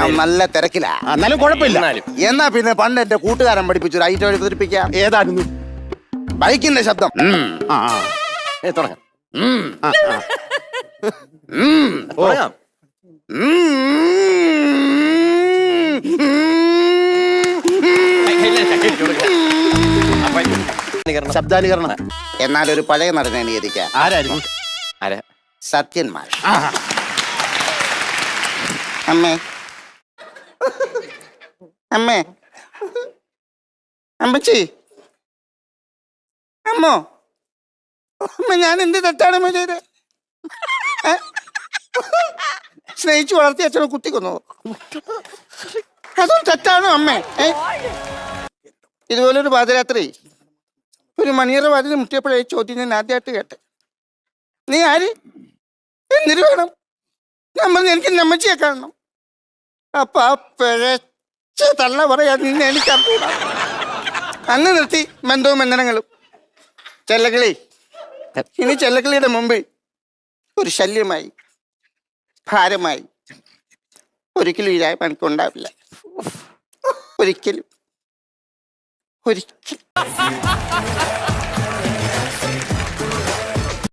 ഞാൻ നല്ല തിരക്കിലാ. എന്നാലും കുഴപ്പമില്ല. എന്നാ പിന്നെ പണ്ട് എന്റെ കൂട്ടുകാരൻ പഠിപ്പിച്ചൊരു ഐറ്റം അവതരിപ്പിക്കാം. ഏതായിരുന്നു? ബൈക്കിന്റെ ശബ്ദം. ആ ആ തുടങ്ങാം. ആ, ആ. തുടങ്ങാം. ശബ്ദാനുകരണം. എന്നാലൊരു പഴയ നടനെ അനുകരിക്കാം. ആരായിരുന്നു? ആരാ? സത്യന്മാർ. ആ, അമ്മേ അമ്മേ അമ്മച്ചി അമ്മോ അമ്മ ഞാൻ എന്ത് തെറ്റാണമ്മ ചെയ്ത്? സ്നേഹിച്ചു വളർത്തി അച്ഛനെ കുത്തിക്കൊന്നു. അതും തെറ്റാണോ അമ്മേ? ഇതുപോലൊരു പാതിരാത്രി ഒരു മണിയറ വാതിൽ മുട്ടിയപ്പോഴേ ചോദ്യം ഞാൻ ആദ്യമായിട്ട് കേട്ടെ. നീ ആര്? എന്തിനു വേണം? ഞാൻ പറഞ്ഞു എനിക്ക് നമ്മച്ചിയെ കാണണം. അപ്പൊ ആ പിഴച്ച തള്ള പറയാ നിന്നെ എനിക്കറിഞ്ഞൂടാ. അന്ന് നിർത്തി ബന്ധവും ബന്ധനങ്ങളും. ചെല്ലക്കിളി ഇനി ചെല്ലക്കിളിയുടെ മുമ്പ് ഒരു ശല്യമായി, ഭാരമായി ഒരിക്കലും ഈ രായ പണിക്കുണ്ടാവില്ല. ഒരിക്കലും ഒരിക്കലും.